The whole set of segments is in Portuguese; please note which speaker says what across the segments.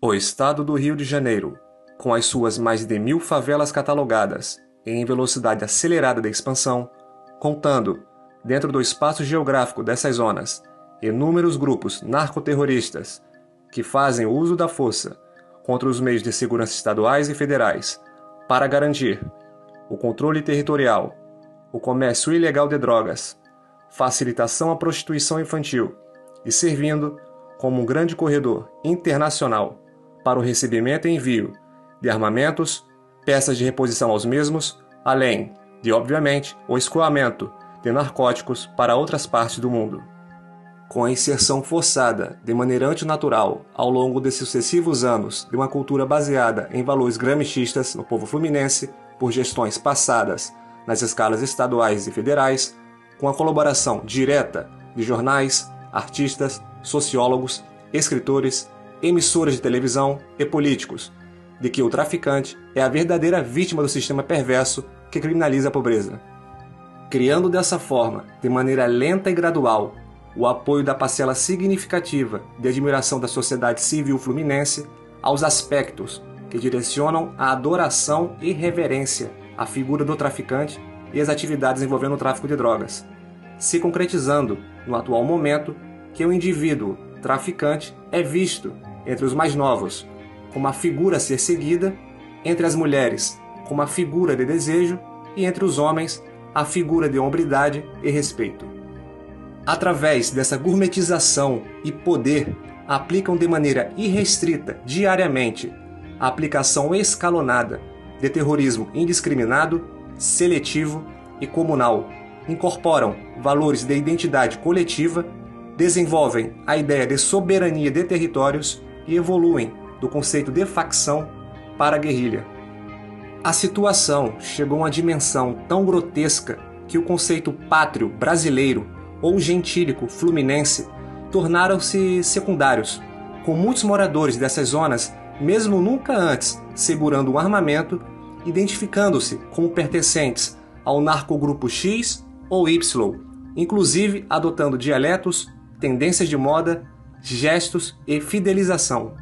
Speaker 1: O estado do Rio de Janeiro, com as suas mais de 1.000 favelas catalogadas em velocidade acelerada de expansão, contando, dentro do espaço geográfico dessas zonas, inúmeros grupos narcoterroristas que fazem uso da força contra os meios de segurança estaduais e federais para garantir o controle territorial, o comércio ilegal de drogas, facilitação à prostituição infantil e servindo como um grande corredor internacional para o recebimento e envio de armamentos, peças de reposição aos mesmos, além de, obviamente, o escoamento de narcóticos para outras partes do mundo. Com a inserção forçada, de maneira antinatural, ao longo de sucessivos anos, de uma cultura baseada em valores gramscistas no povo fluminense, por gestões passadas nas escalas estaduais e federais, com a colaboração direta de jornais, artistas, sociólogos, escritores, emissoras de televisão e políticos, de que o traficante é a verdadeira vítima do sistema perverso que criminaliza a pobreza. Criando dessa forma, de maneira lenta e gradual, o apoio da parcela significativa de admiração da sociedade civil fluminense aos aspectos que direcionam a adoração e reverência à figura do traficante e as atividades envolvendo o tráfico de drogas, se concretizando, no atual momento, que o indivíduo traficante é visto, entre os mais novos, como a figura a ser seguida, entre as mulheres, como a figura de desejo e entre os homens, a figura de hombridade e respeito. Através dessa gourmetização e poder, aplicam de maneira irrestrita, diariamente, a aplicação escalonada de terrorismo indiscriminado, seletivo e comunal, incorporam valores de identidade coletiva, desenvolvem a ideia de soberania de territórios e evoluem do conceito de facção para a guerrilha. A situação chegou a uma dimensão tão grotesca que o conceito pátrio brasileiro ou gentílico fluminense tornaram-se secundários, com muitos moradores dessas zonas, mesmo nunca antes segurando um armamento, identificando-se como pertencentes ao narcogrupo X ou Y, inclusive adotando dialetos, tendências de moda, gestos e fidelização.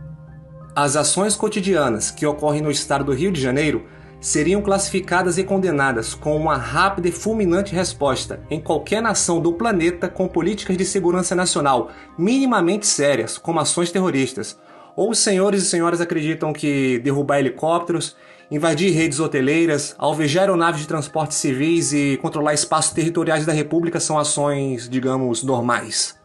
Speaker 1: As ações cotidianas que ocorrem no estado do Rio de Janeiro seriam classificadas e condenadas com uma rápida e fulminante resposta em qualquer nação do planeta com políticas de segurança nacional minimamente sérias, como ações terroristas. Ou os senhores e senhoras acreditam que derrubar helicópteros, invadir redes hoteleiras, alvejar aeronaves de transportes civis e controlar espaços territoriais da República são ações, digamos, normais?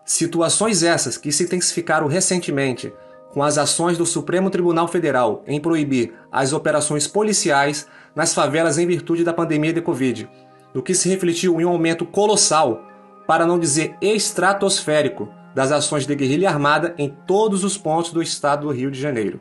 Speaker 1: Situações essas que se intensificaram recentemente com as ações do Supremo Tribunal Federal em proibir as operações policiais nas favelas em virtude da pandemia de Covid, do que se refletiu em um aumento colossal, para não dizer estratosférico, das ações de guerrilha armada em todos os pontos do estado do Rio de Janeiro.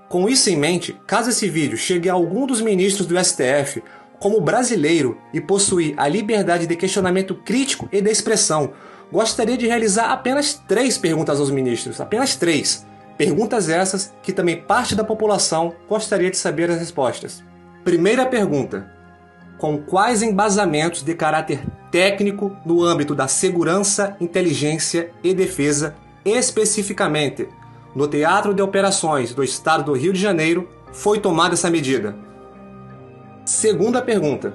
Speaker 1: Com isso em mente, caso esse vídeo chegue a algum dos ministros do STF como brasileiro e possuir a liberdade de questionamento crítico e de expressão, gostaria de realizar apenas 3 perguntas aos ministros, apenas 3. Perguntas essas que também parte da população gostaria de saber as respostas. Primeira pergunta: com quais embasamentos de caráter técnico no âmbito da segurança, inteligência e defesa, especificamente no Teatro de Operações do Estado do Rio de Janeiro, foi tomada essa medida? Segunda pergunta: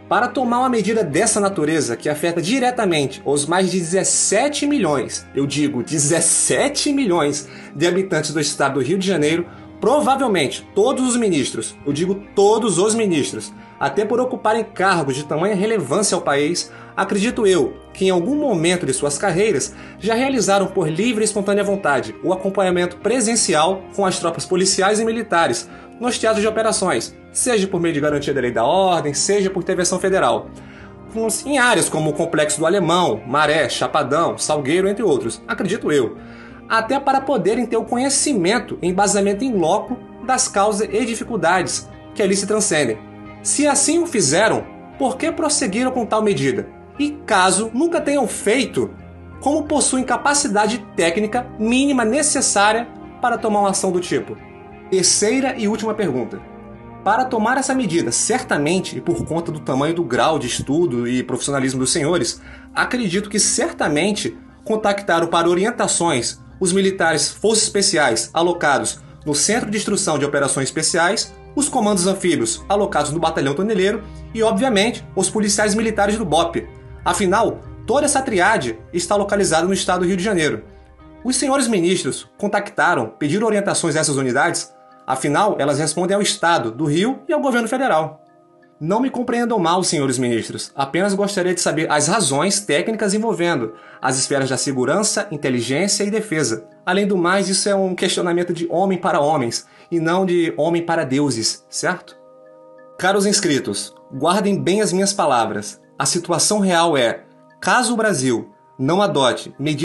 Speaker 1: para tomar uma medida dessa natureza que afeta diretamente os mais de 17 milhões, eu digo 17 milhões de habitantes do estado do Rio de Janeiro, provavelmente todos os ministros, eu digo todos os ministros, até por ocuparem cargos de tamanha relevância ao país, acredito eu que em algum momento de suas carreiras já realizaram por livre e espontânea vontade o acompanhamento presencial com as tropas policiais e militares nos teatros de operações, seja por meio de garantia da lei da ordem, seja por intervenção federal, em áreas como o Complexo do Alemão, Maré, Chapadão, Salgueiro, entre outros, acredito eu, até para poderem ter o conhecimento e embasamento em loco das causas e dificuldades que ali se transcendem. Se assim o fizeram, por que prosseguiram com tal medida? E caso nunca tenham feito, como possuem capacidade técnica mínima necessária para tomar uma ação do tipo? Terceira e última pergunta: para tomar essa medida, certamente, e por conta do tamanho do grau de estudo e profissionalismo dos senhores, acredito que certamente contactaram para orientações os militares Forças Especiais alocados no Centro de Instrução de Operações Especiais, os comandos anfíbios alocados no Batalhão Toneleiro e, obviamente, os policiais militares do BOPE. Afinal, toda essa triade está localizada no estado do Rio de Janeiro. Os senhores ministros contactaram, pediram orientações a essas unidades, afinal, elas respondem ao Estado do Rio e ao governo federal. Não me compreendam mal, senhores ministros, apenas gostaria de saber as razões técnicas envolvendo as esferas da segurança, inteligência e defesa. Além do mais, isso é um questionamento de homem para homens e não de homem para deuses, certo? Caros inscritos, guardem bem as minhas palavras. A situação real é, caso o Brasil não adote medidas